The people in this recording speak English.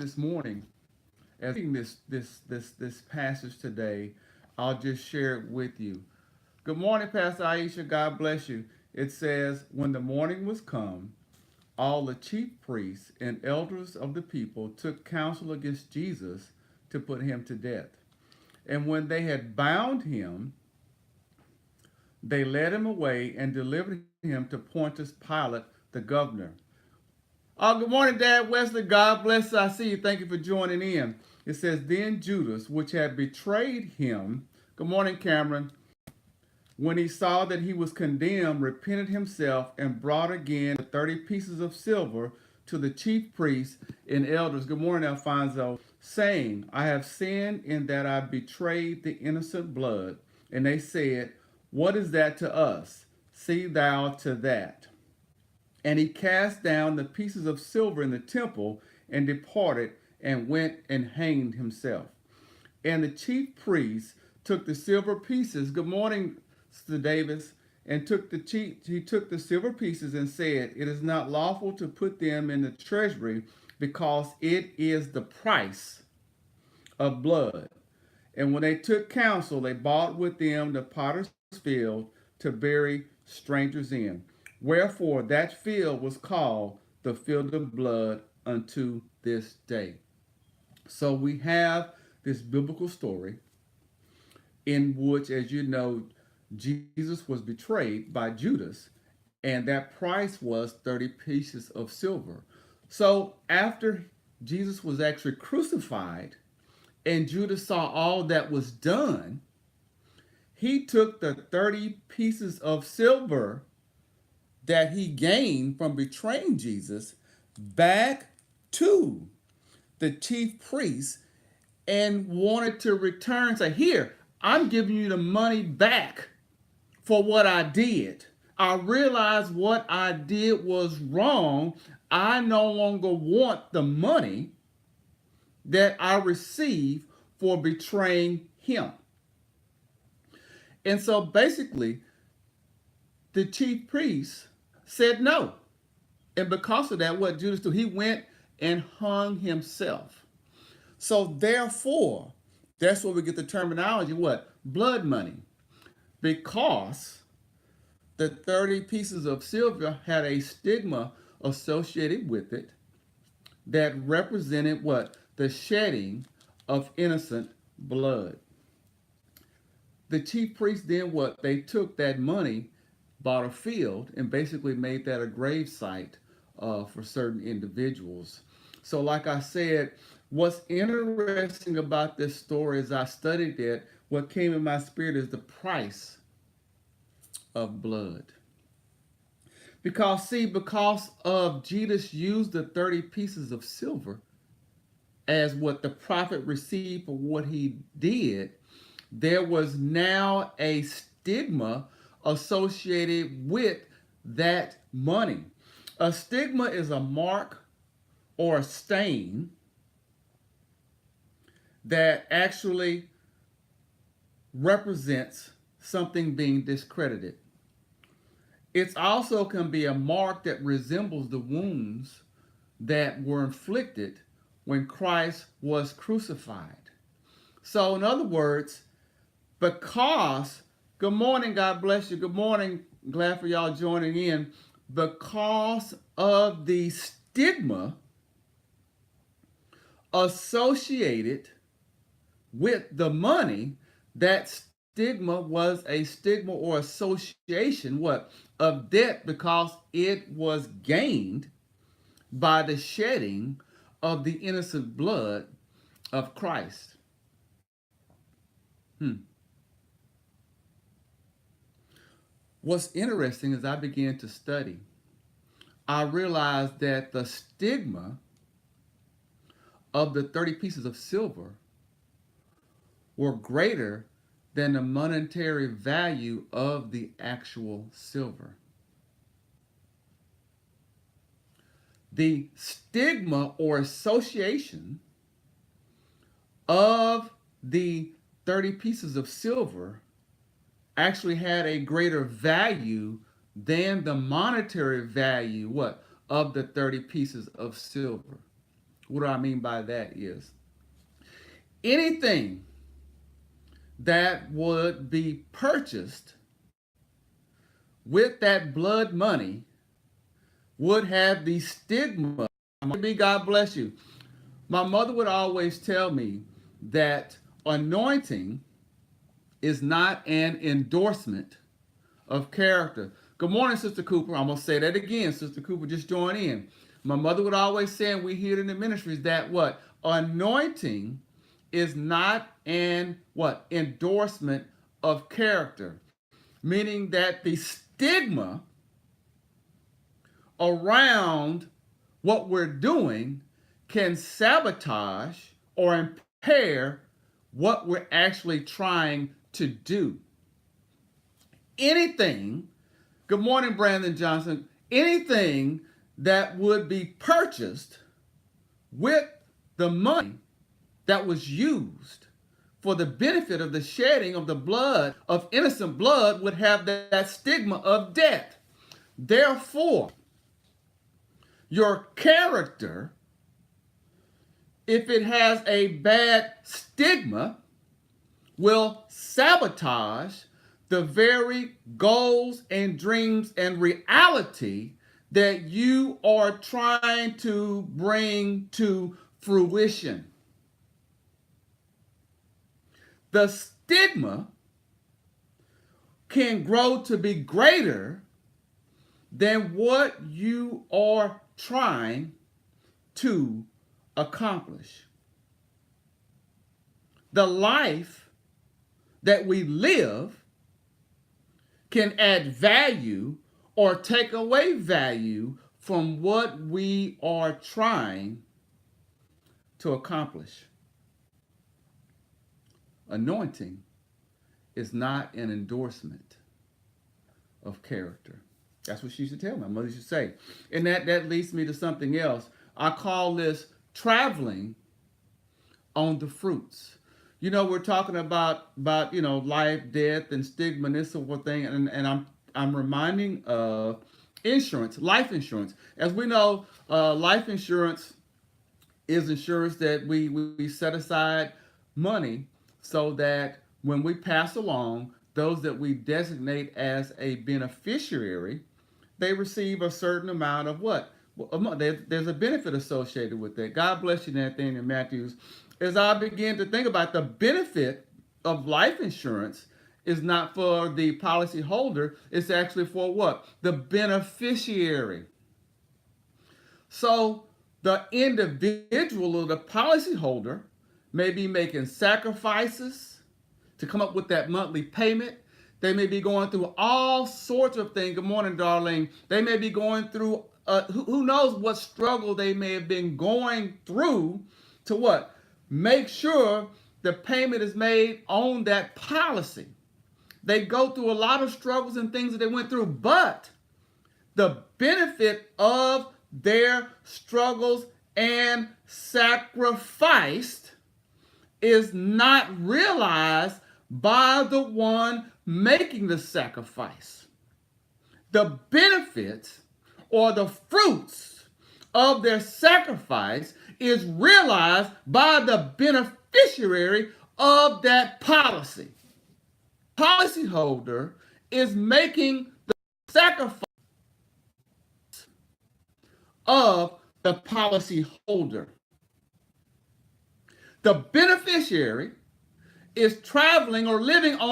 this morning, as reading this passage today, I'll just share it with you. Good morning, Pastor Aisha. God bless you. It says, when the morning was come, all the chief priests and elders of the people took counsel against Jesus to put him to death. And when they had bound him, they led him away and delivered him to Pontius Pilate, the governor. Oh, good morning, Dad Wesley. God bless you. I see you. Thank you for joining in. It says, then Judas, which had betrayed him, good morning, Cameron, when he saw that he was condemned, repented himself and brought again the 30 pieces of silver to the chief priests and elders. Good morning, Alfonso, saying, I have sinned in that I betrayed the innocent blood. And they said, what is that to us? See thou to that. And he cast down the pieces of silver in the temple and departed and went and hanged himself. And the chief priests took the silver pieces. Good morning, Sister Davis. And he took the silver pieces and said, it is not lawful to put them in the treasury because it is the price of blood. And when they took counsel, they bought with them the potter's field to bury strangers in. Wherefore that field was called the field of blood unto this day. So we have this biblical story in which, as you know, Jesus was betrayed by Judas, and that price was 30 pieces of silver. So after Jesus was actually crucified and Judas saw all that was done, he took the 30 pieces of silver that he gained from betraying Jesus back to the chief priests and wanted to return, say, here, I'm giving you the money back for what I did. I realized what I did was wrong. I no longer want the money that I received for betraying him. And so basically, the chief priest said no. And because of that, what Judas did, he went and hung himself. So therefore, that's where we get the terminology, what? Blood money. Because the 30 pieces of silver had a stigma associated with it that represented what? The shedding of innocent blood. The chief priests then what? They took that money, bought a field, and basically made that a grave site for certain individuals. So like I said, what's interesting about this story as I studied it, what came in my spirit is the price of blood. Because see, because of Jesus used the 30 pieces of silver as what the prophet received for what he did, there was now a stigma associated with that money. A stigma is a mark or a stain that actually represents something being discredited. It also can be a mark that resembles the wounds that were inflicted when Christ was crucified. So in other words, because, good morning, God bless you, good morning, glad for y'all joining in, because of the stigma associated with the money, that stigma was a stigma or association, what? Of debt, because it was gained by the shedding of the innocent blood of Christ. What's interesting as I began to study, I realized that the stigma of the 30 pieces of silver were greater than the monetary value of the actual silver. The stigma or association of the 30 pieces of silver actually had a greater value than the monetary value, what? Of the 30 pieces of silver. What do I mean by that is anything that would be purchased with that blood money would have the stigma. Maybe God bless you. My mother would always tell me that anointing is not an endorsement of character. Good morning, Sister Cooper. I'm going to say that again. Sister Cooper, just join in. My mother would always say, and we hear it in the ministries, that what? Anointing is not an what? Endorsement of character. Meaning that the stigma around what we're doing can sabotage or impair what we're actually trying to do. Anything, good morning, Brandon Johnson, anything that would be purchased with the money that was used for the benefit of the shedding of the blood, of innocent blood, would have that stigma of death. Therefore, your character, if it has a bad stigma, will sabotage the very goals and dreams and reality that you are trying to bring to fruition. The stigma can grow to be greater than what you are trying to accomplish. The life that we live can add value or take away value from what we are trying to accomplish. Anointing is not an endorsement of character. That's what she used to tell me. My mother used to say. And that leads me to something else. I call this traveling on the fruits. You know, we're talking about life, death, and stigma and this sort of thing, and I'm reminding of insurance, life insurance. As we know, life insurance is insurance that we set aside money so that when we pass along, those that we designate as a beneficiary, they receive a certain amount of what? There's a benefit associated with that. God bless you, Nathaniel Matthews. As I begin to think about the benefit of life insurance is not for the policy holder, it's actually for what? The beneficiary. So the individual or the policy holder may be making sacrifices to come up with that monthly payment. They may be going through all sorts of things. Good morning, Darlene. They may be going through, who knows what struggle they may have been going through to what? Make sure the payment is made on that policy. They go through a lot of struggles and things that they went through, but the benefit of their struggles and sacrifice is not realized by the one making the sacrifice. The benefits or the fruits of their sacrifice is realized by the beneficiary of that policy. Policyholder is making the sacrifice of the policyholder. The beneficiary is traveling or living on